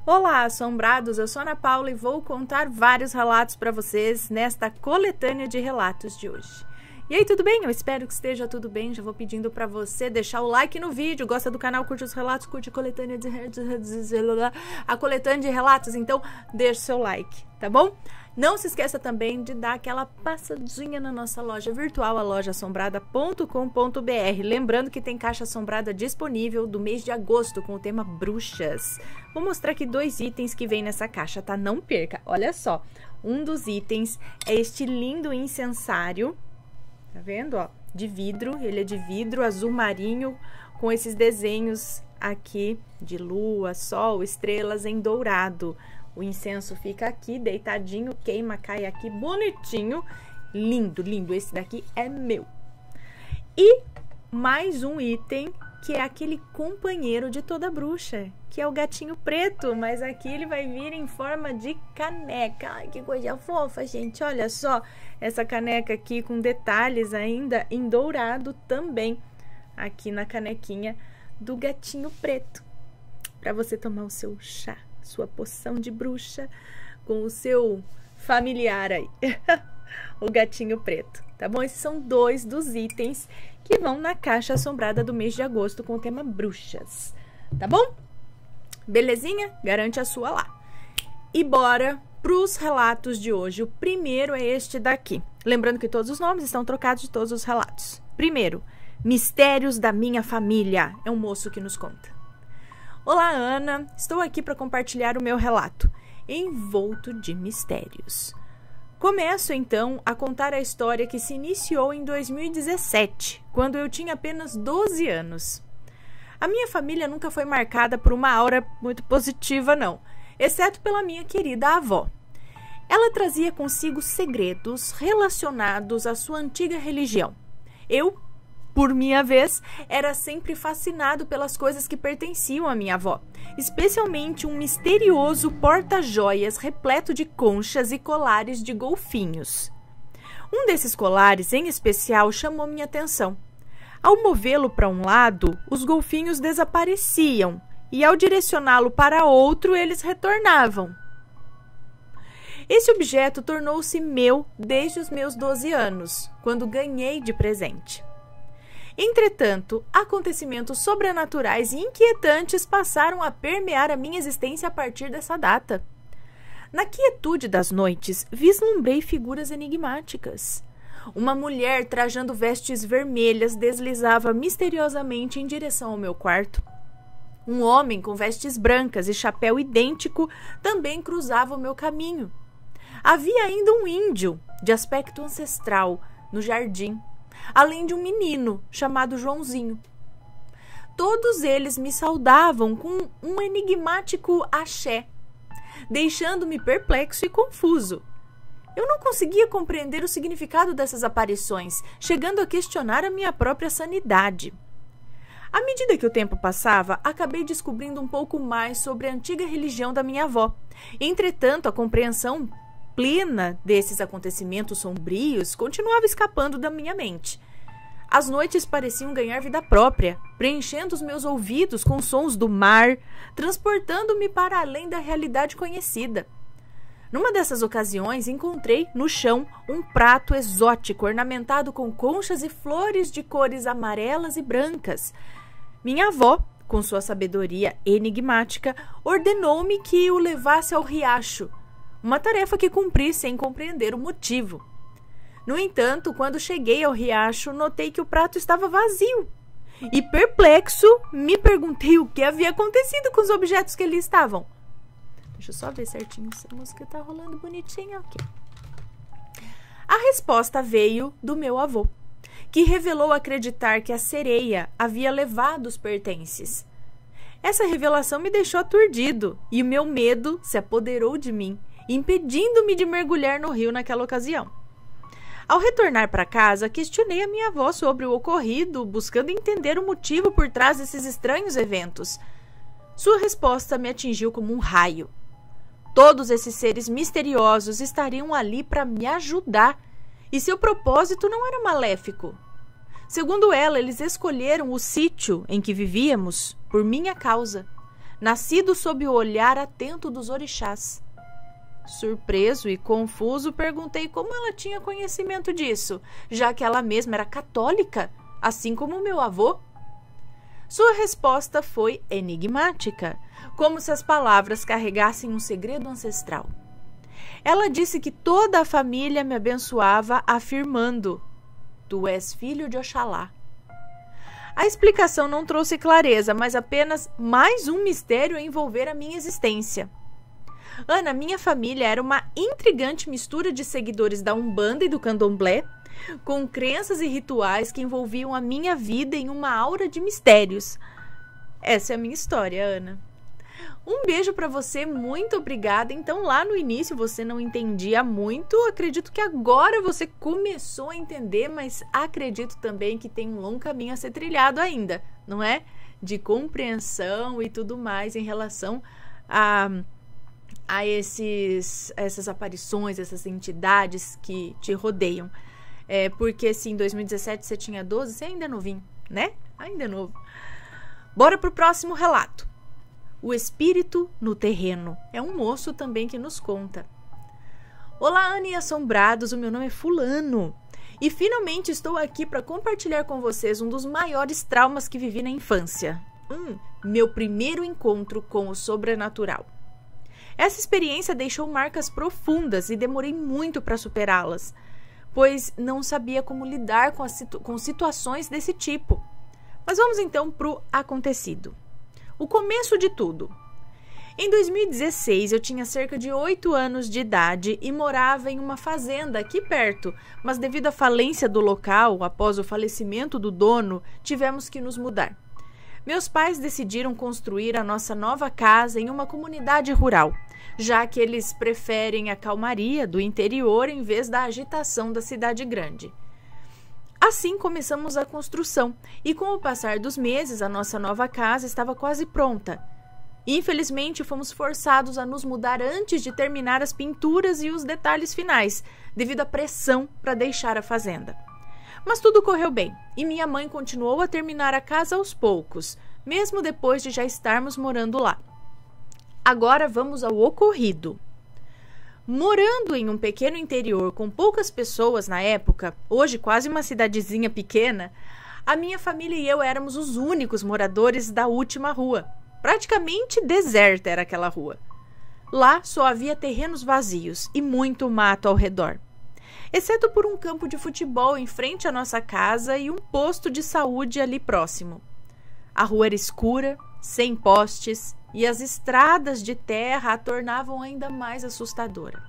Olá, assombrados! Eu sou Ana Paula e vou contar vários relatos para vocês nesta coletânea de relatos de hoje. E aí, tudo bem? Eu espero que esteja tudo bem. Já vou pedindo para você deixar o like no vídeo. Gosta do canal, curte os relatos, curte a coletânea de relatos, então deixa o seu like, tá bom? Não se esqueça também de dar aquela passadinha na nossa loja virtual, a lojaassombrada.com.br. Lembrando que tem caixa assombrada disponível do mês de agosto com o tema bruxas. Vou mostrar aqui 2 itens que vem nessa caixa, tá? Não perca. Olha só, um dos itens é este lindo incensário, tá vendo, ó? De vidro, ele é de vidro azul marinho com esses desenhos aqui de lua, sol, estrelas em dourado. O incenso fica aqui deitadinho, queima, cai aqui bonitinho, lindo, lindo. Esse daqui é meu. E mais um item que é aquele companheiro de toda bruxa, que é o gatinho preto, mas aqui ele vai vir em forma de caneca. Ai, que coisa fofa, gente. Olha só essa caneca aqui com detalhes ainda em dourado também, aqui na canequinha do gatinho preto, para você tomar o seu chá, sua poção de bruxa com o seu familiar aí, o gatinho preto, tá bom? Esses são 2 dos itens que vão na caixa assombrada do mês de agosto com o tema bruxas, tá bom? Belezinha? Garante a sua lá. E bora pros relatos de hoje. O primeiro é este daqui. Lembrando que todos os nomes estão trocados de todos os relatos. Primeiro, Mistérios da Minha Família. É um moço que nos conta. Olá, Ana. Estou aqui para compartilhar o meu relato, envolto de mistérios. Começo, então, a contar a história que se iniciou em 2017, quando eu tinha apenas 12 anos. A minha família nunca foi marcada por uma aura muito positiva, não, exceto pela minha querida avó. Ela trazia consigo segredos relacionados à sua antiga religião. Eu, por minha vez, era sempre fascinado pelas coisas que pertenciam à minha avó, especialmente um misterioso porta-joias repleto de conchas e colares de golfinhos. Um desses colares, em especial, chamou minha atenção. Ao movê-lo para um lado, os golfinhos desapareciam, e ao direcioná-lo para outro, eles retornavam. Esse objeto tornou-se meu desde os meus 12 anos, quando ganhei de presente. Entretanto, acontecimentos sobrenaturais e inquietantes passaram a permear a minha existência a partir dessa data. Na quietude das noites, vislumbrei figuras enigmáticas. Uma mulher trajando vestes vermelhas deslizava misteriosamente em direção ao meu quarto. Um homem com vestes brancas e chapéu idêntico também cruzava o meu caminho. Havia ainda um índio, de aspecto ancestral, no jardim, além de um menino chamado Joãozinho. Todos eles me saudavam com um enigmático axé, deixando-me perplexo e confuso. Eu não conseguia compreender o significado dessas aparições, chegando a questionar a minha própria sanidade. À medida que o tempo passava, acabei descobrindo um pouco mais sobre a antiga religião da minha avó. Entretanto, a compreensão plena desses acontecimentos sombrios continuava escapando da minha mente. As noites pareciam ganhar vida própria, preenchendo os meus ouvidos com sons do mar, transportando-me para além da realidade conhecida. Numa dessas ocasiões, encontrei no chão um prato exótico ornamentado com conchas e flores de cores amarelas e brancas. Minha avó, com sua sabedoria enigmática, ordenou-me que o levasse ao riacho, uma tarefa que cumpri sem compreender o motivo. No entanto, quando cheguei ao riacho, notei que o prato estava vazio. E perplexo, me perguntei o que havia acontecido com os objetos que ali estavam. Deixa eu só ver certinho se a música tá rolando bonitinha aqui. A resposta veio do meu avô, que revelou acreditar que a sereia havia levado os pertences. Essa revelação me deixou aturdido e o meu medo se apoderou de mim, impedindo-me de mergulhar no rio naquela ocasião. Ao retornar para casa, questionei a minha avó sobre o ocorrido, buscando entender o motivo por trás desses estranhos eventos. Sua resposta me atingiu como um raio. Todos esses seres misteriosos estariam ali para me ajudar, e seu propósito não era maléfico. Segundo ela, eles escolheram o sítio em que vivíamos por minha causa. nascido sob o olhar atento dos orixás. Surpreso e confuso, perguntei como ela tinha conhecimento disso, já que ela mesma era católica, assim como meu avô. Sua resposta foi enigmática, como se as palavras carregassem um segredo ancestral. Ela disse que toda a família me abençoava, afirmando: "Tu és filho de Oxalá." A explicação não trouxe clareza, mas apenas mais um mistério a envolver a minha existência. Ana, minha família era uma intrigante mistura de seguidores da Umbanda e do Candomblé, com crenças e rituais que envolviam a minha vida em uma aura de mistérios. Essa é a minha história, Ana. Um beijo para você, muito obrigada. Então, lá no início você não entendia muito, acredito que agora você começou a entender, mas acredito também que tem um longo caminho a ser trilhado ainda, não é? De compreensão e tudo mais em relação a essas aparições, essas entidades que te rodeiam. Porque se em 2017 você tinha 12, você ainda é novinho, né? Ainda é novo. Bora pro próximo relato. O espírito no terreno. É um moço também que nos conta. Olá, Ana e assombrados, o meu nome é Fulano. E finalmente estou aqui para compartilhar com vocês um dos maiores traumas que vivi na infância. Meu primeiro encontro com o sobrenatural. Essa experiência deixou marcas profundas e demorei muito para superá-las, pois não sabia como lidar com situações desse tipo. Mas vamos então para o acontecido. O começo de tudo. Em 2016, eu tinha cerca de 8 anos de idade e morava em uma fazenda aqui perto, mas devido à falência do local, após o falecimento do dono, tivemos que nos mudar. Meus pais decidiram construir a nossa nova casa em uma comunidade rural, já que eles preferem a calmaria do interior em vez da agitação da cidade grande. Assim começamos a construção e, com o passar dos meses, a nossa nova casa estava quase pronta. Infelizmente, fomos forçados a nos mudar antes de terminar as pinturas e os detalhes finais, devido à pressão para deixar a fazenda. Mas tudo correu bem e minha mãe continuou a terminar a casa aos poucos, mesmo depois de já estarmos morando lá. Agora vamos ao ocorrido. Morando em um pequeno interior com poucas pessoas na época, hoje quase uma cidadezinha pequena, a minha família e eu éramos os únicos moradores da última rua. Praticamente deserta era aquela rua. Lá só havia terrenos vazios e muito mato ao redor, exceto por um campo de futebol em frente à nossa casa e um posto de saúde ali próximo. A rua era escura, sem postes, e as estradas de terra a tornavam ainda mais assustadora.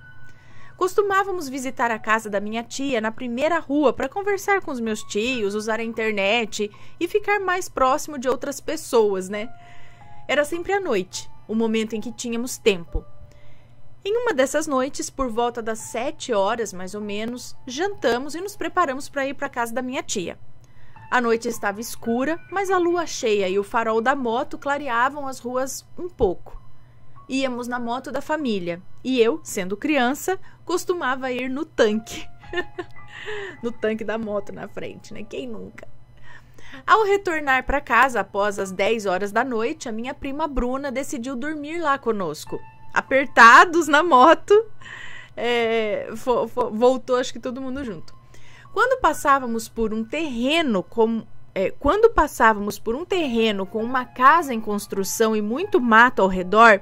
Costumávamos visitar a casa da minha tia na primeira rua para conversar com os meus tios, usar a internet e ficar mais próximo de outras pessoas, né? Era sempre à noite, o momento em que tínhamos tempo. Em uma dessas noites, por volta das 7 horas, mais ou menos, jantamos e nos preparamos para ir para a casa da minha tia. A noite estava escura, mas a lua cheia e o farol da moto clareavam as ruas um pouco. Íamos na moto da família e eu, sendo criança, costumava ir no tanque. No tanque da moto na frente, né? Quem nunca? Ao retornar para casa após as 10 horas da noite, a minha prima Bruna decidiu dormir lá conosco. Apertados na moto, voltou acho que todo mundo junto. Quando passávamos por um terreno com uma casa em construção e muito mato ao redor,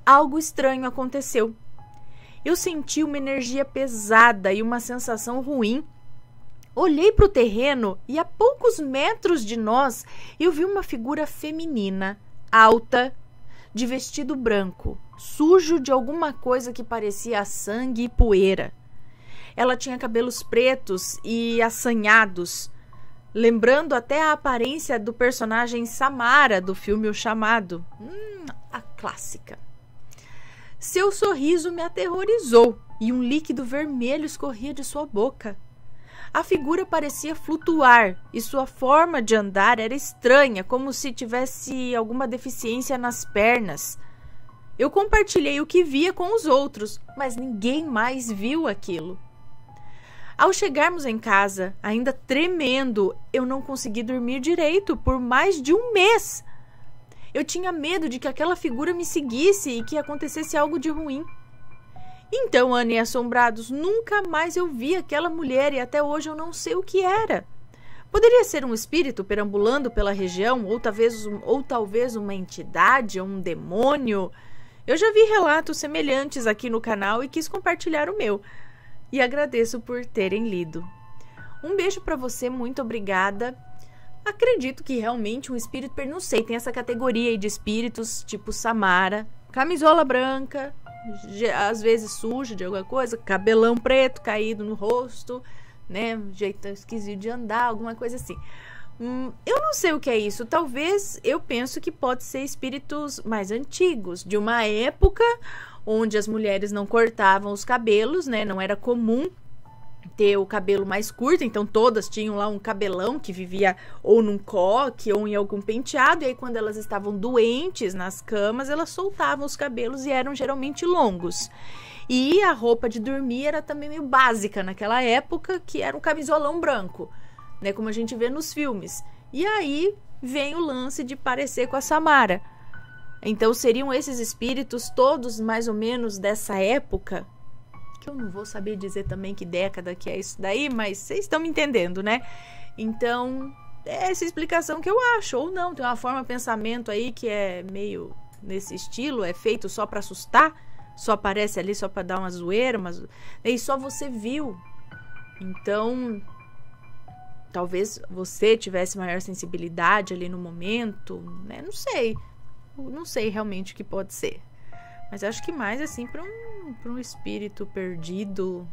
algo estranho aconteceu. Eu senti uma energia pesada e uma sensação ruim. Olhei para o terreno e a poucos metros de nós eu vi uma figura feminina, alta, de vestido branco, sujo de alguma coisa que parecia sangue e poeira. Ela tinha cabelos pretos e assanhados, lembrando até a aparência do personagem Samara do filme O Chamado. A clássica. Seu sorriso me aterrorizou e um líquido vermelho escorria de sua boca. A figura parecia flutuar e sua forma de andar era estranha, como se tivesse alguma deficiência nas pernas. Eu compartilhei o que via com os outros, mas ninguém mais viu aquilo. Ao chegarmos em casa, ainda tremendo, eu não consegui dormir direito por mais de um mês. Eu tinha medo de que aquela figura me seguisse e que acontecesse algo de ruim. Então, Ana e Assombrados, nunca mais eu vi aquela mulher e até hoje eu não sei o que era. Poderia ser um espírito perambulando pela região, ou talvez uma entidade ou um demônio. Eu já vi relatos semelhantes aqui no canal e quis compartilhar o meu. E agradeço por terem lido. Um beijo para você, muito obrigada. Acredito que realmente um espírito, não sei, tem essa categoria aí de espíritos tipo Samara, camisola branca, às vezes suja de alguma coisa, cabelão preto caído no rosto, né, jeito esquisito de andar, alguma coisa assim. Eu não sei o que é isso, talvez eu penso que pode ser espíritos mais antigos, de uma época onde as mulheres não cortavam os cabelos, né, não era comum ter o cabelo mais curto, então todas tinham lá um cabelão que vivia ou num coque ou em algum penteado, e aí quando elas estavam doentes nas camas, elas soltavam os cabelos e eram geralmente longos. E a roupa de dormir era também meio básica naquela época, que era um camisolão branco, né, como a gente vê nos filmes. E aí vem o lance de parecer com a Samara. Então seriam esses espíritos todos mais ou menos dessa época, que eu não vou saber dizer também que década que é isso daí, mas vocês estão me entendendo, né? Então, é essa explicação que eu acho, ou não, tem uma forma de pensamento aí que é meio nesse estilo, é feito só para assustar, só aparece ali só para dar uma zoeira, mas e só você viu. Então, talvez você tivesse maior sensibilidade ali no momento, né? Não sei realmente o que pode ser. Mas acho que mais assim para um espírito perdido,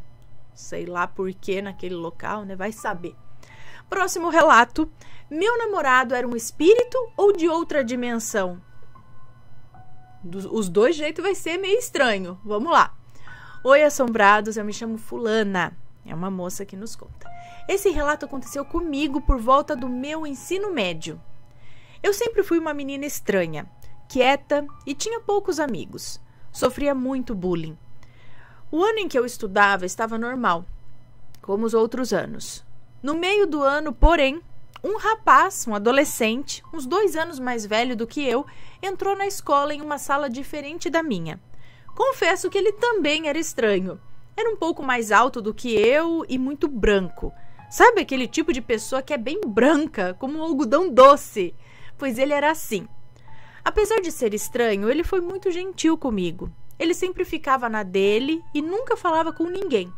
sei lá por que naquele local, né? Vai saber. Próximo relato. Meu namorado era um espírito ou de outra dimensão? Os dois jeitos vai ser meio estranho. Vamos lá. Oi, assombrados, eu me chamo Fulana. É uma moça que nos conta. Esse relato aconteceu comigo por volta do meu ensino médio. Eu sempre fui uma menina estranha, quieta e tinha poucos amigos. Sofria muito bullying. O ano em que eu estudava estava normal, como os outros anos. No meio do ano, porém, um rapaz, um adolescente, uns 2 anos mais velho do que eu, entrou na escola em uma sala diferente da minha. Confesso que ele também era estranho. Era um pouco mais alto do que eu e muito branco. Sabe aquele tipo de pessoa que é bem branca, como um algodão doce? Pois ele era assim. Apesar de ser estranho, ele foi muito gentil comigo. Ele sempre ficava na dele e nunca falava com ninguém.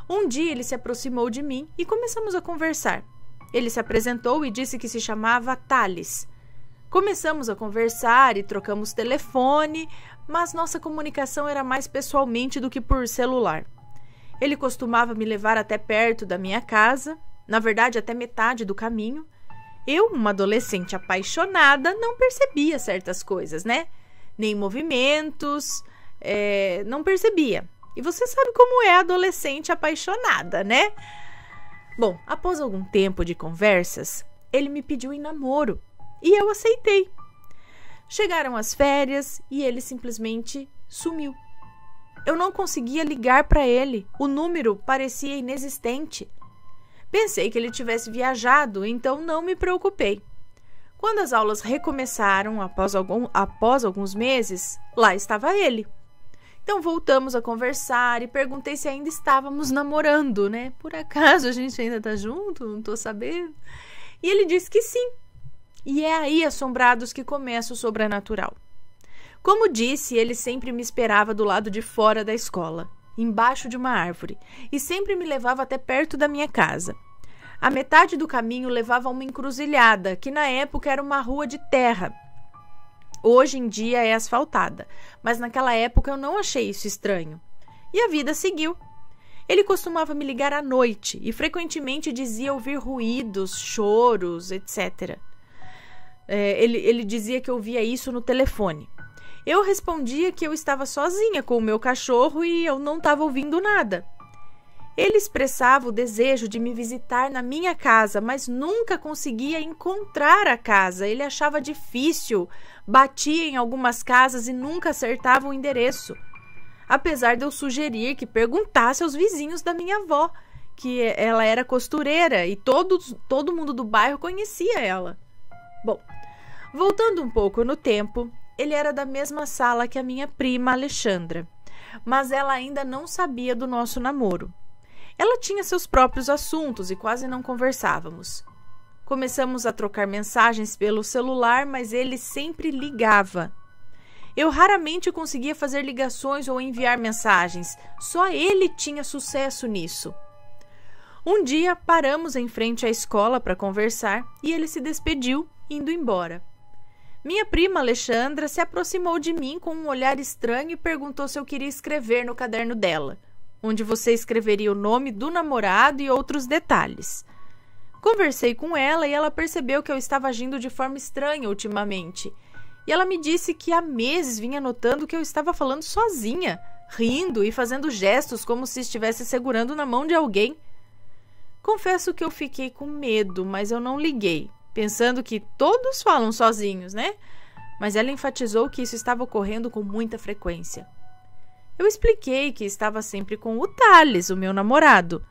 Um dia ele se aproximou de mim e começamos a conversar. Ele se apresentou e disse que se chamava Thales. Começamos a conversar e trocamos telefone, mas nossa comunicação era mais pessoalmente do que por celular. Ele costumava me levar até perto da minha casa, na verdade até metade do caminho. Eu, uma adolescente apaixonada, não percebia certas coisas, né? Nem movimentos, não percebia. E você sabe como é adolescente apaixonada, né? Bom, após algum tempo de conversas, ele me pediu em namoro e eu aceitei. Chegaram as férias e ele simplesmente sumiu. Eu não conseguia ligar para ele, o número parecia inexistente. Pensei que ele tivesse viajado, então não me preocupei. Quando as aulas recomeçaram, após alguns meses, lá estava ele. Então voltamos a conversar e perguntei se ainda estávamos namorando, né? Por acaso a gente ainda tá junto? Não tô sabendo. E ele disse que sim. E é aí, assombrados, que começa o sobrenatural. Como disse, ele sempre me esperava do lado de fora da escola, embaixo de uma árvore, e sempre me levava até perto da minha casa. A metade do caminho levava a uma encruzilhada, que na época era uma rua de terra. Hoje em dia é asfaltada, mas naquela época eu não achei isso estranho. E a vida seguiu. Ele costumava me ligar à noite e frequentemente dizia ouvir ruídos, choros, etc. Ele dizia que ouvia isso no telefone. Eu respondia que eu estava sozinha com o meu cachorro e eu não estava ouvindo nada. Ele expressava o desejo de me visitar na minha casa, mas nunca conseguia encontrar a casa. Ele achava difícil, batia em algumas casas e nunca acertava o endereço. Apesar de eu sugerir que perguntasse aos vizinhos da minha avó, que ela era costureira e todo mundo do bairro conhecia ela. Bom, Voltando um pouco no tempo, ele era da mesma sala que a minha prima Alexandra, mas ela ainda não sabia do nosso namoro. Ela tinha seus próprios assuntos e quase não conversávamos. Começamos a trocar mensagens pelo celular, mas ele sempre ligava. Eu raramente conseguia fazer ligações ou enviar mensagens, só ele tinha sucesso nisso. Um dia paramos em frente à escola para conversar e ele se despediu, indo embora. Minha prima Alexandra se aproximou de mim com um olhar estranho e perguntou se eu queria escrever no caderno dela, onde você escreveria o nome do namorado e outros detalhes. Conversei com ela e ela percebeu que eu estava agindo de forma estranha ultimamente. E ela me disse que há meses vinha notando que eu estava falando sozinha, rindo e fazendo gestos como se estivesse segurando na mão de alguém. Confesso que eu fiquei com medo, mas eu não liguei, pensando que todos falam sozinhos, né? Mas ela enfatizou que isso estava ocorrendo com muita frequência. Eu expliquei que estava sempre com o Thales, o meu namorado.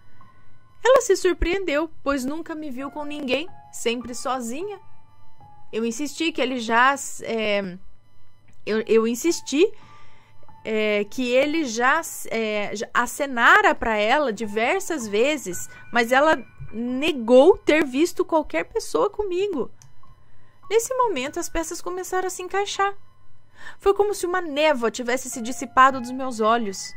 Ela se surpreendeu, pois nunca me viu com ninguém, sempre sozinha. Eu insisti que ele já... que ele já acenara para ela diversas vezes, mas ela negou ter visto qualquer pessoa comigo. Nesse momento, as peças começaram a se encaixar. Foi como se uma névoa tivesse se dissipado dos meus olhos.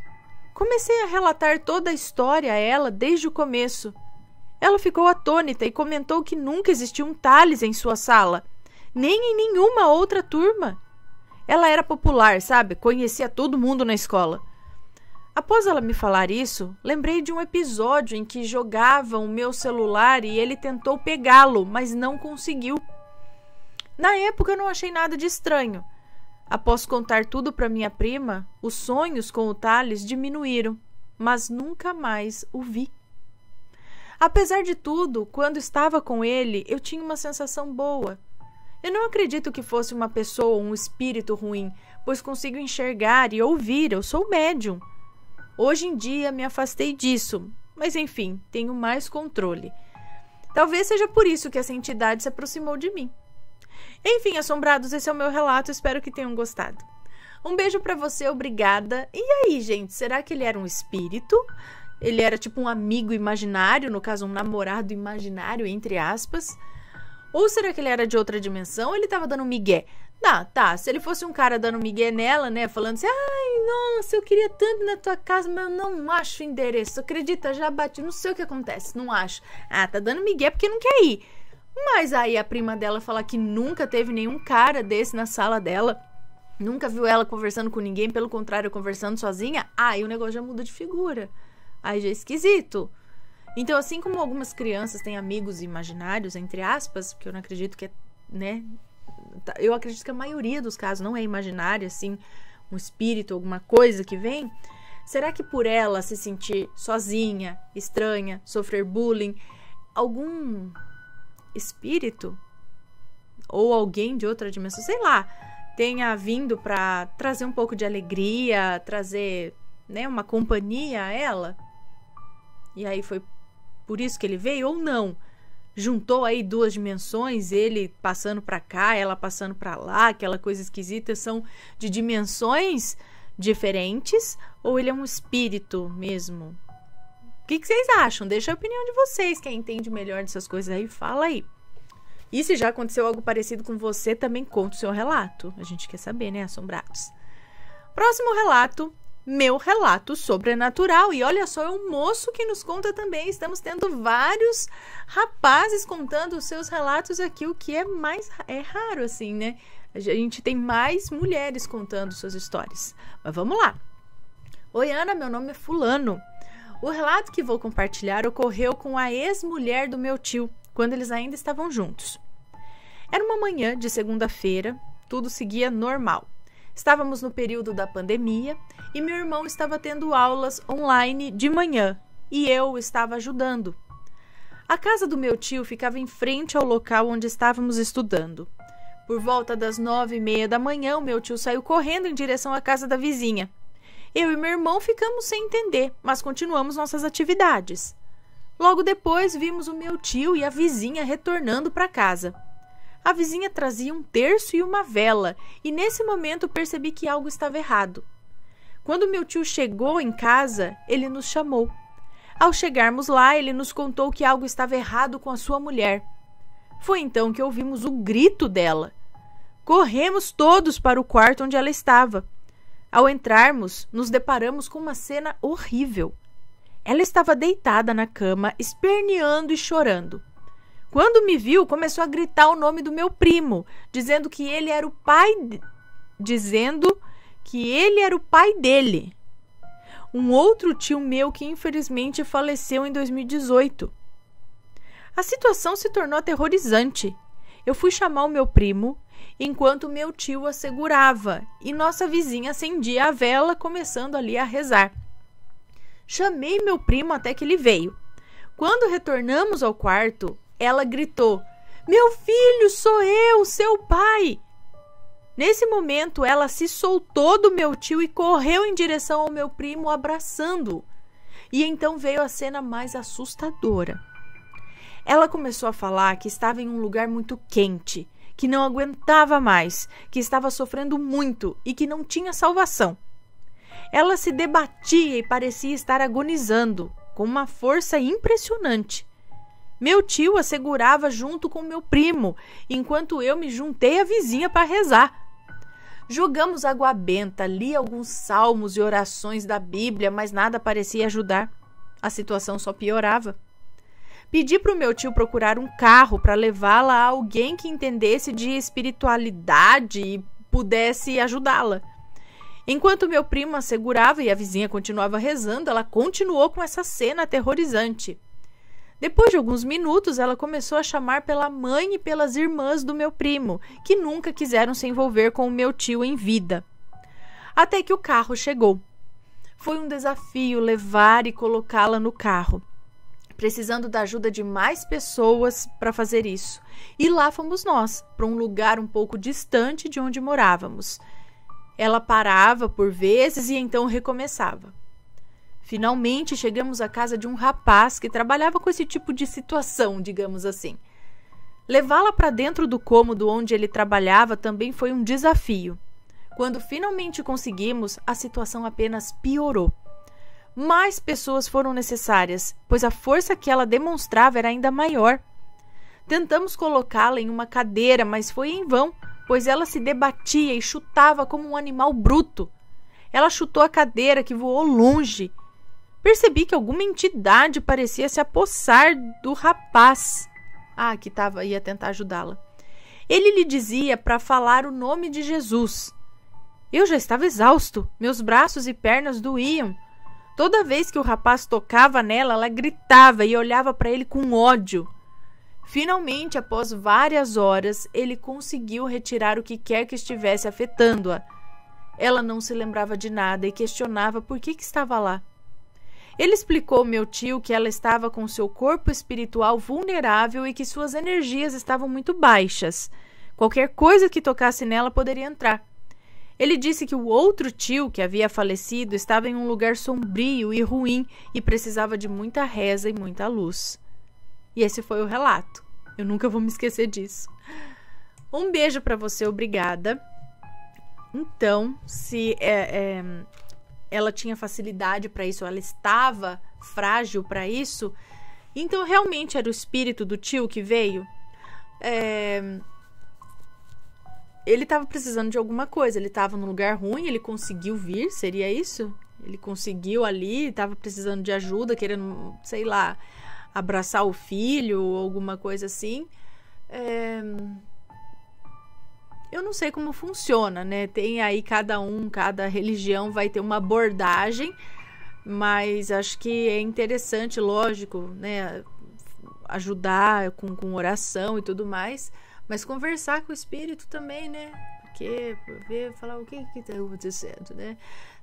Comecei a relatar toda a história a ela desde o começo. Ela ficou atônita e comentou que nunca existiu um Thales em sua sala, nem em nenhuma outra turma. Ela era popular, sabe? Conhecia todo mundo na escola. Após ela me falar isso, lembrei de um episódio em que jogavam o meu celular e ele tentou pegá-lo, mas não conseguiu. Na época eu não achei nada de estranho. Após contar tudo para minha prima, os sonhos com o Thales diminuíram, mas nunca mais o vi. Apesar de tudo, quando estava com ele, eu tinha uma sensação boa. Eu não acredito que fosse uma pessoa ou um espírito ruim, pois consigo enxergar e ouvir, eu sou médium. Hoje em dia me afastei disso, mas enfim, tenho mais controle. Talvez seja por isso que essa entidade se aproximou de mim. Enfim, assombrados, esse é o meu relato, espero que tenham gostado. Um beijo pra você, obrigada. E aí, gente, será que ele era um espírito? Ele era tipo um amigo imaginário, no caso um namorado imaginário, entre aspas? Ou será que ele era de outra dimensão ou ele tava dando migué? Tá, se ele fosse um cara dando migué nela, né, falando assim, ai, nossa, eu queria tanto ir na tua casa, mas eu não acho o endereço, acredita, já bati, não sei o que acontece, não acho. Ah, tá dando migué porque não quer ir. Mas aí a prima dela fala que nunca teve nenhum cara desse na sala dela, nunca viu ela conversando com ninguém, pelo contrário, conversando sozinha, aí o negócio já muda de figura. Aí já é esquisito. Então, assim como algumas crianças têm amigos imaginários, entre aspas, porque eu não acredito que é, né? Eu acredito que a maioria dos casos não é imaginário, assim, um espírito, alguma coisa que vem. Será que por ela se sentir sozinha, estranha, sofrer bullying, algum espírito ou alguém de outra dimensão, sei lá, tenha vindo para trazer um pouco de alegria, trazer, né, uma companhia a ela? E aí foi por isso que ele veio ou não? Juntou aí duas dimensões, ele passando para cá, ela passando para lá, aquela coisa esquisita, são de dimensões diferentes ou ele é um espírito mesmo? O que vocês acham? Deixa a opinião de vocês, quem entende melhor dessas coisas aí, fala aí. E se já aconteceu algo parecido com você, também conta o seu relato. A gente quer saber, né, assombrados? Próximo relato. Meu relato sobrenatural. E olha só, é um moço que nos conta também. Estamos tendo vários rapazes contando os seus relatos aqui, o que é raro assim, né? A gente tem mais mulheres contando suas histórias. Mas vamos lá. Oi, Ana, meu nome é fulano. O relato que vou compartilhar ocorreu com a ex-mulher do meu tio, quando eles ainda estavam juntos. Era uma manhã de segunda-feira, tudo seguia normal. Estávamos no período da pandemia e meu irmão estava tendo aulas online de manhã e eu estava ajudando. A casa do meu tio ficava em frente ao local onde estávamos estudando. Por volta das 9h30 da manhã, o meu tio saiu correndo em direção à casa da vizinha. Eu e meu irmão ficamos sem entender, mas continuamos nossas atividades. Logo depois, vimos o meu tio e a vizinha retornando para casa. A vizinha trazia um terço e uma vela, e nesse momento percebi que algo estava errado. Quando meu tio chegou em casa, ele nos chamou. Ao chegarmos lá, ele nos contou que algo estava errado com a sua mulher. Foi então que ouvimos o grito dela. Corremos todos para o quarto onde ela estava. Ao entrarmos, nos deparamos com uma cena horrível. Ela estava deitada na cama, esperneando e chorando. Quando me viu, começou a gritar o nome do meu primo, dizendo que ele era o pai dele. Um outro tio meu que infelizmente faleceu em 2018. A situação se tornou aterrorizante. Eu fui chamar o meu primo, enquanto meu tio a segurava, e nossa vizinha acendia a vela, começando ali a rezar. Chamei meu primo até que ele veio. Quando retornamos ao quarto, ela gritou: "Meu filho, sou eu, seu pai!" Nesse momento, ela se soltou do meu tio e correu em direção ao meu primo, abraçando-o. E então veio a cena mais assustadora. Ela começou a falar que estava em um lugar muito quente, que não aguentava mais, que estava sofrendo muito e que não tinha salvação. Ela se debatia e parecia estar agonizando, com uma força impressionante. Meu tio a segurava junto com meu primo, enquanto eu me juntei à vizinha para rezar. Jogamos água benta, li alguns salmos e orações da Bíblia, mas nada parecia ajudar. A situação só piorava. Pedi para o meu tio procurar um carro para levá-la a alguém que entendesse de espiritualidade e pudesse ajudá-la. Enquanto meu primo a segurava e a vizinha continuava rezando, ela continuou com essa cena aterrorizante. Depois de alguns minutos, ela começou a chamar pela mãe e pelas irmãs do meu primo, que nunca quiseram se envolver com o meu tio em vida. Até que o carro chegou. Foi um desafio levar e colocá-la no carro, precisando da ajuda de mais pessoas para fazer isso. E lá fomos nós, para um lugar um pouco distante de onde morávamos. Ela parava por vezes e então recomeçava. Finalmente chegamos à casa de um rapaz que trabalhava com esse tipo de situação, digamos assim. Levá-la para dentro do cômodo onde ele trabalhava também foi um desafio. Quando finalmente conseguimos, a situação apenas piorou. Mais pessoas foram necessárias, pois a força que ela demonstrava era ainda maior. Tentamos colocá-la em uma cadeira, mas foi em vão, pois ela se debatia e chutava como um animal bruto. Ela chutou a cadeira, que voou longe. Percebi que alguma entidade parecia se apossar do rapaz. Ia tentar ajudá-la. Ele lhe dizia para falar o nome de Jesus. Eu já estava exausto, meus braços e pernas doíam. Toda vez que o rapaz tocava nela, ela gritava e olhava para ele com ódio. Finalmente, após várias horas, ele conseguiu retirar o que quer que estivesse afetando-a. Ela não se lembrava de nada e questionava por que estava lá. Ele explicou ao meu tio que ela estava com seu corpo espiritual vulnerável e que suas energias estavam muito baixas. Qualquer coisa que tocasse nela poderia entrar. Ele disse que o outro tio, que havia falecido, estava em um lugar sombrio e ruim e precisava de muita reza e muita luz. E esse foi o relato. Eu nunca vou me esquecer disso. Um beijo para você, obrigada. Então, se ela tinha facilidade para isso, ela estava frágil para isso, então realmente era o espírito do tio que veio. Ele estava precisando de alguma coisa, ele estava num lugar ruim, ele conseguiu vir, seria isso? Ele conseguiu ali, estava precisando de ajuda, querendo, sei lá, abraçar o filho ou alguma coisa assim. Eu não sei como funciona, né? Tem aí cada religião vai ter uma abordagem, mas acho que é interessante, lógico, né? Ajudar com oração e tudo mais, mas conversar com o espírito também, né? Porque falar o que está acontecendo, né?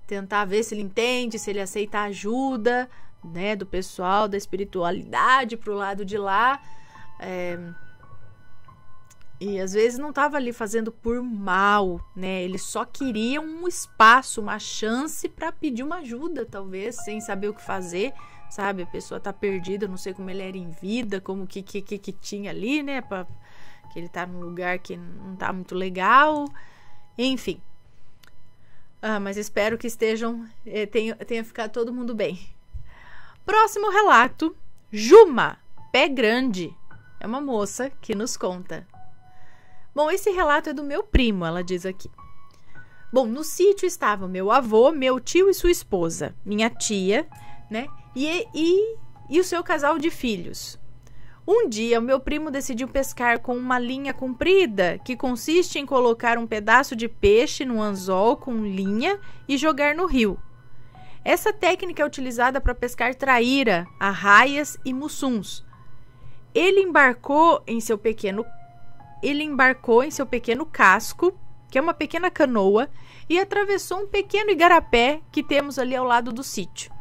Tentar ver se ele entende, se ele aceita a ajuda, né, do pessoal, da espiritualidade pro lado de lá. E às vezes não estava ali fazendo por mal, né? Ele só queria um espaço, uma chance para pedir uma ajuda, talvez, sem saber o que fazer, sabe? A pessoa tá perdida, não sei como ele era em vida, como que tinha ali, né? que ele tá num lugar que não tá muito legal, enfim. Mas espero que tenha ficado todo mundo bem. Próximo relato, Juma, pé grande. É uma moça que nos conta. Bom, esse relato é do meu primo, ela diz aqui. Bom, no sítio estavam meu avô, meu tio e sua esposa, minha tia, né? E o seu casal de filhos. Um dia, o meu primo decidiu pescar com uma linha comprida, que consiste em colocar um pedaço de peixe no anzol com linha e jogar no rio. Essa técnica é utilizada para pescar traíra, arraias e mussuns. Ele embarcou em seu pequeno casco, que é uma pequena canoa, e atravessou um pequeno igarapé que temos ali ao lado do sítio.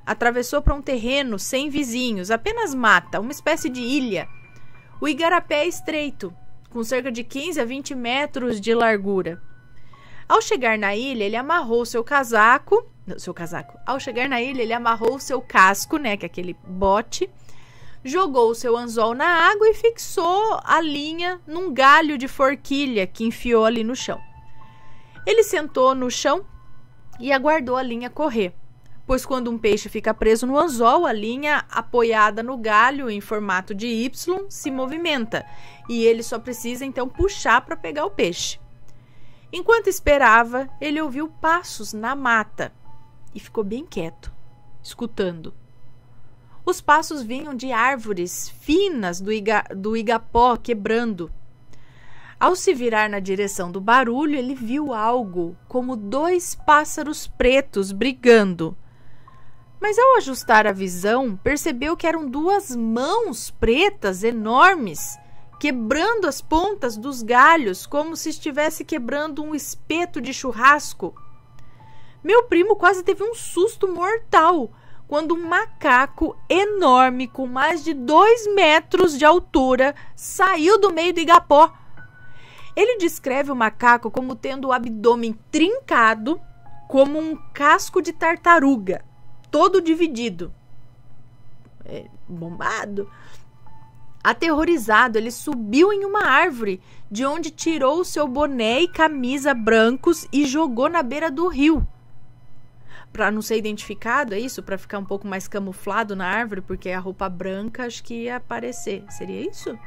Atravessou para um terreno sem vizinhos, apenas mata, uma espécie de ilha. O igarapé é estreito, com cerca de 15 a 20 metros de largura. Ao chegar na ilha, ele amarrou seu casco, né, que é aquele bote, jogou o seu anzol na água e fixou a linha num galho de forquilha que enfiou ali no chão. Ele sentou no chão e aguardou a linha correr, pois quando um peixe fica preso no anzol, a linha apoiada no galho em formato de Y se movimenta e ele só precisa então puxar para pegar o peixe. Enquanto esperava, ele ouviu passos na mata e ficou bem quieto, escutando. Os passos vinham de árvores finas do igapó quebrando. Ao se virar na direção do barulho, ele viu algo como 2 pássaros pretos brigando. Mas ao ajustar a visão, percebeu que eram 2 mãos pretas enormes, quebrando as pontas dos galhos como se estivesse quebrando um espeto de churrasco. Meu primo quase teve um susto mortal quando um macaco enorme com mais de 2 metros de altura saiu do meio do igapó. Ele descreve o macaco como tendo o abdômen trincado, como um casco de tartaruga, todo dividido. Bombado. Aterrorizado, ele subiu em uma árvore, de onde tirou o seu boné e camisa brancos e jogou na beira do rio. Para não ser identificado, é isso? Para ficar um pouco mais camuflado na árvore, porque a roupa branca acho que ia aparecer. Seria isso?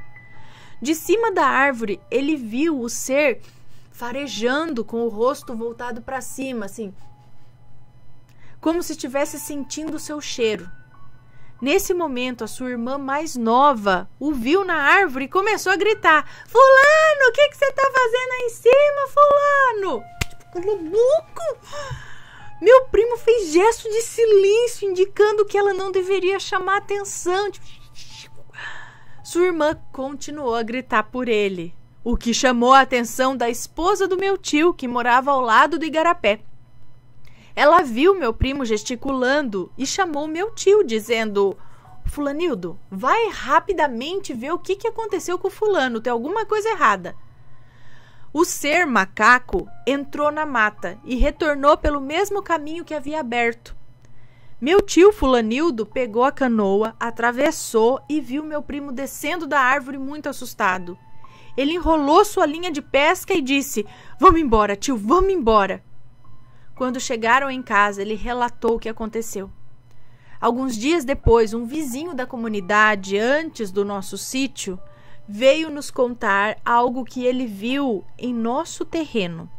De cima da árvore, ele viu o ser farejando com o rosto voltado para cima, assim, como se estivesse sentindo o seu cheiro. Nesse momento, a sua irmã mais nova o viu na árvore e começou a gritar: "Fulano, o que você tá fazendo aí em cima, fulano?" Tipo, louco! Meu primo fez gesto de silêncio, indicando que ela não deveria chamar atenção. Sua irmã continuou a gritar por ele, o que chamou a atenção da esposa do meu tio, que morava ao lado do igarapé. Ela viu meu primo gesticulando e chamou meu tio, dizendo: "Fulanildo, vai rapidamente ver o que aconteceu com o fulano, tem alguma coisa errada." O ser macaco entrou na mata e retornou pelo mesmo caminho que havia aberto. Meu tio Fulanildo pegou a canoa, atravessou e viu meu primo descendo da árvore muito assustado. Ele enrolou sua linha de pesca e disse: "Vamos embora, tio, vamos embora." Quando chegaram em casa, ele relatou o que aconteceu. Alguns dias depois, um vizinho da comunidade, antes do nosso sítio, veio nos contar algo que ele viu em nosso terreno.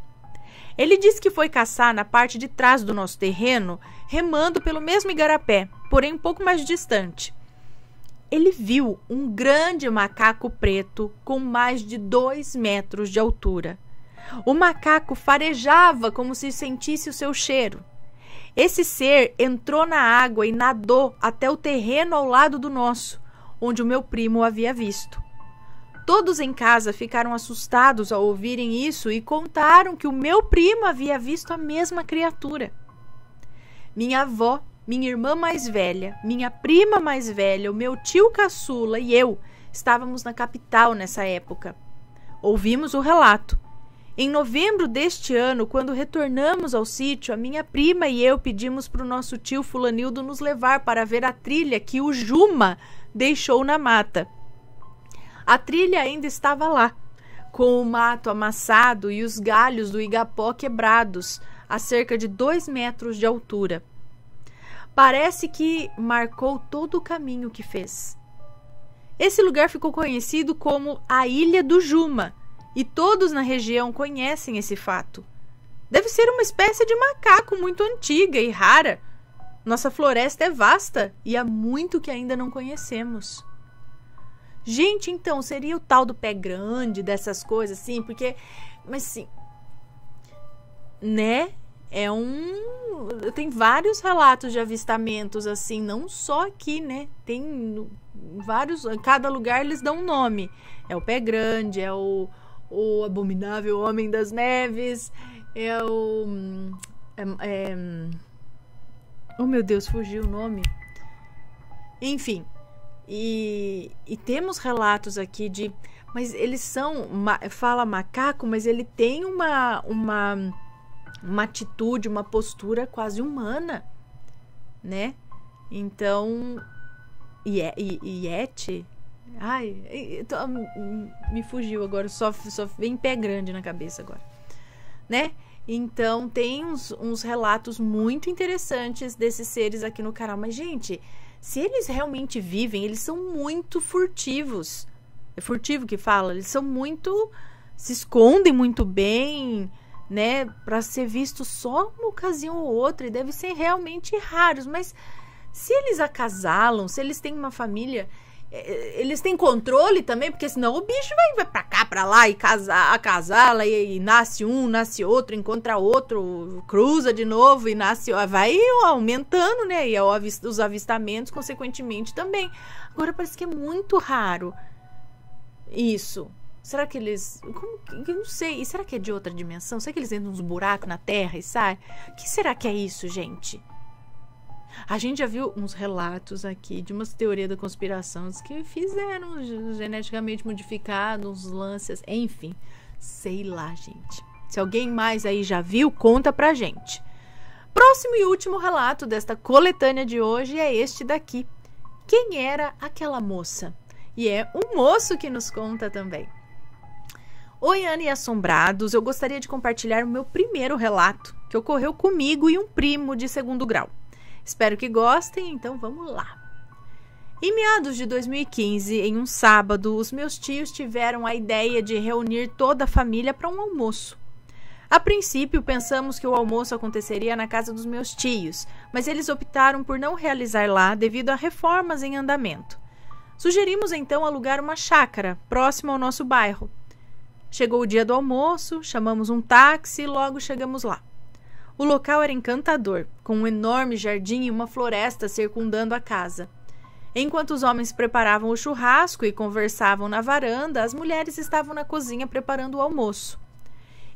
Ele disse que foi caçar na parte de trás do nosso terreno, remando pelo mesmo igarapé, porém um pouco mais distante. Ele viu um grande macaco preto com mais de 2 metros de altura. O macaco farejava como se sentisse o seu cheiro. Esse ser entrou na água e nadou até o terreno ao lado do nosso, onde o meu primo o havia visto. Todos em casa ficaram assustados ao ouvirem isso e contaram que o meu primo havia visto a mesma criatura. Minha avó, minha irmã mais velha, minha prima mais velha, o meu tio caçula e eu estávamos na capital nessa época. Ouvimos o relato. Em novembro deste ano, quando retornamos ao sítio, a minha prima e eu pedimos para o nosso tio Fulanildo nos levar para ver a trilha que o Juma deixou na mata. A trilha ainda estava lá, com o mato amassado e os galhos do igapó quebrados, a cerca de 2 metros de altura. Parece que marcou todo o caminho que fez. Esse lugar ficou conhecido como a Ilha do Juma, e todos na região conhecem esse fato. Deve ser uma espécie de macaco muito antiga e rara. Nossa floresta é vasta e há muito que ainda não conhecemos. Gente, então, seria o tal do pé grande, dessas coisas, assim, porque... Mas, sim, né? Tem vários relatos de avistamentos, assim, não só aqui, né? Tem vários... Cada lugar eles dão um nome. É o pé grande, é o abominável homem das neves, oh, meu Deus, fugiu o nome. Enfim... E temos relatos aqui de... Mas eles são... Fala macaco, mas ele tem uma atitude, uma postura quase humana, né? Então... Yeti? Ai, me fugiu agora. Só vem pé grande na cabeça agora, né? Então, tem uns relatos muito interessantes desses seres aqui no canal. Mas, gente... Se eles realmente vivem, eles são muito furtivos. É furtivo que fala? Eles são muito... Se escondem muito bem, né? Para ser visto só uma ocasião ou outra. E devem ser realmente raros. Mas se eles acasalam, se eles têm uma família... Eles têm controle também, porque senão o bicho vai pra cá, pra lá e acasala e nasce um, nasce outro, encontra outro, cruza de novo e nasce, vai aumentando, né? E os avistamentos, consequentemente, também. Agora parece que é muito raro isso. Será que eles... Eu não sei. E será que é de outra dimensão? Será que eles entram nos buracos na terra e saem? O que será que é isso, gente? A gente já viu uns relatos aqui de umas teorias da conspiração que fizeram geneticamente modificados, uns lances, enfim, sei lá, gente. Se alguém mais aí já viu, conta pra gente. Próximo e último relato desta coletânea de hoje é este daqui. Quem era aquela moça? E é um moço que nos conta também. Oi, Ana e assombrados, eu gostaria de compartilhar o meu primeiro relato, que ocorreu comigo e um primo de 2º grau. Espero que gostem, então vamos lá. Em meados de 2015, em um sábado, os meus tios tiveram a ideia de reunir toda a família para um almoço. A princípio, pensamos que o almoço aconteceria na casa dos meus tios, mas eles optaram por não realizar lá devido a reformas em andamento. Sugerimos então alugar uma chácara próxima ao nosso bairro. Chegou o dia do almoço, chamamos um táxi e logo chegamos lá. O local era encantador, com um enorme jardim e uma floresta circundando a casa. Enquanto os homens preparavam o churrasco e conversavam na varanda, as mulheres estavam na cozinha preparando o almoço.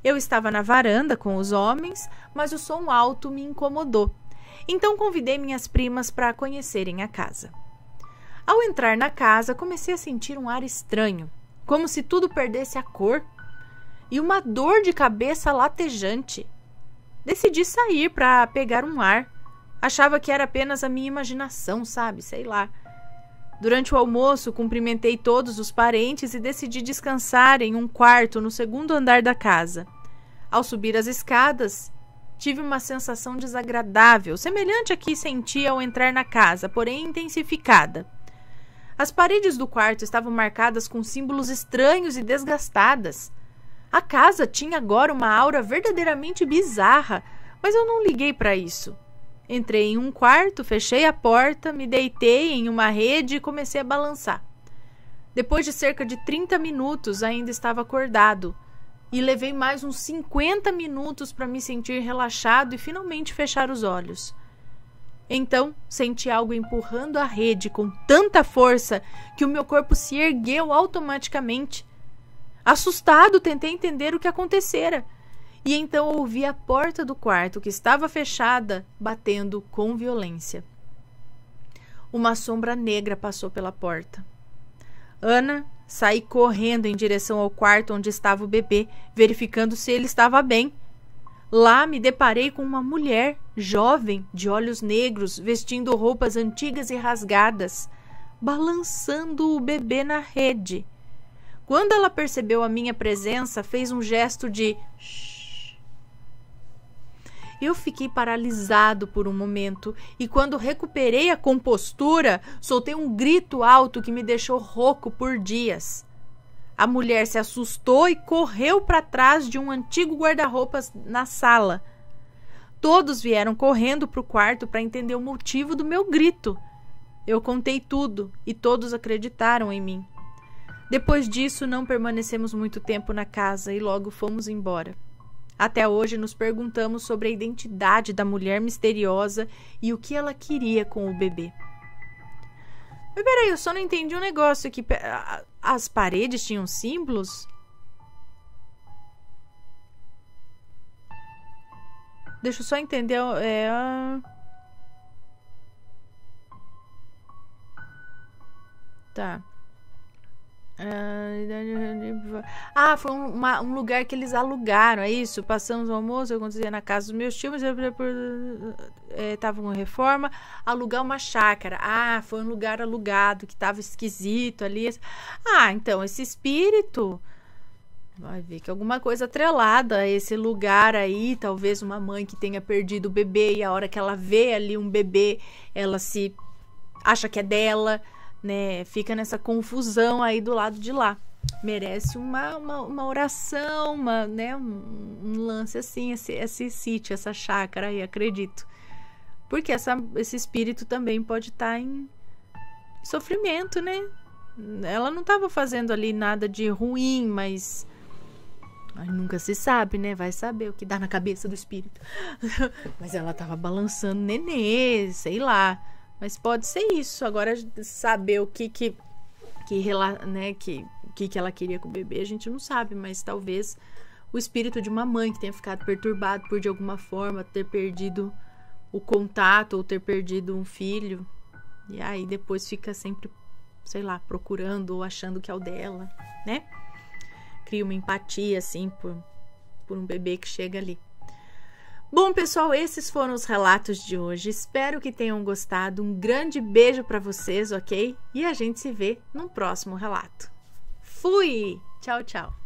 Eu estava na varanda com os homens, mas o som alto me incomodou. Então convidei minhas primas para conhecerem a casa. Ao entrar na casa, comecei a sentir um ar estranho, como se tudo perdesse a cor, e uma dor de cabeça latejante. Decidi sair para pegar um ar. Achava que era apenas a minha imaginação, sabe? Sei lá. Durante o almoço, cumprimentei todos os parentes e decidi descansar em um quarto no 2º andar da casa. Ao subir as escadas, tive uma sensação desagradável, semelhante à que senti ao entrar na casa, porém intensificada. As paredes do quarto estavam marcadas com símbolos estranhos e desgastadas. A casa tinha agora uma aura verdadeiramente bizarra, mas eu não liguei para isso. Entrei em um quarto, fechei a porta, me deitei em uma rede e comecei a balançar. Depois de cerca de 30 minutos, ainda estava acordado, e levei mais uns 50 minutos para me sentir relaxado e finalmente fechar os olhos. Então, senti algo empurrando a rede com tanta força que o meu corpo se ergueu automaticamente. Assustado, tentei entender o que acontecera. E então ouvi a porta do quarto, que estava fechada, batendo com violência. Uma sombra negra passou pela porta. Ana, saí correndo em direção ao quarto onde estava o bebê, verificando se ele estava bem. Lá me deparei com uma mulher, jovem, de olhos negros, vestindo roupas antigas e rasgadas, balançando o bebê na rede. Quando ela percebeu a minha presença, fez um gesto de shh. Eu fiquei paralisado por um momento e quando recuperei a compostura, soltei um grito alto que me deixou rouco por dias. A mulher se assustou e correu para trás de um antigo guarda-roupas na sala. Todos vieram correndo para o quarto para entender o motivo do meu grito. Eu contei tudo e todos acreditaram em mim. Depois disso, não permanecemos muito tempo na casa e logo fomos embora. Até hoje nos perguntamos sobre a identidade da mulher misteriosa e o que ela queria com o bebê. Mas peraí, eu só não entendi um negócio aqui. As paredes tinham símbolos? Deixa eu só entender. Tá. Foi um lugar que eles alugaram, é isso? Passamos o almoço, eu acontecia na casa dos meus tios, estavam em reforma, alugar uma chácara. Foi um lugar alugado que estava esquisito ali. Então esse espírito vai ver que alguma coisa atrelada a esse lugar aí, talvez uma mãe que tenha perdido o bebê e a hora que ela vê ali um bebê, ela se acha que é dela, né? Fica nessa confusão aí do lado de lá. Merece uma oração, né? um lance assim, esse sítio, essa chácara aí, acredito. Porque esse espírito também pode estar em sofrimento, né? Ela não estava fazendo ali nada de ruim, mas nunca se sabe, né? Vai saber o que dá na cabeça do espírito. Mas ela estava balançando nenê, sei lá. Mas pode ser isso. Agora, saber o que ela queria com o bebê, a gente não sabe. Mas talvez o espírito de uma mãe que tenha ficado perturbado por, de alguma forma, ter perdido o contato ou ter perdido um filho. E aí depois fica sempre, sei lá, procurando ou achando que é o dela, né? Cria uma empatia, assim, por um bebê que chega ali. Bom, pessoal, esses foram os relatos de hoje. Espero que tenham gostado. Um grande beijo para vocês, ok? E a gente se vê no próximo relato. Fui! Tchau, tchau!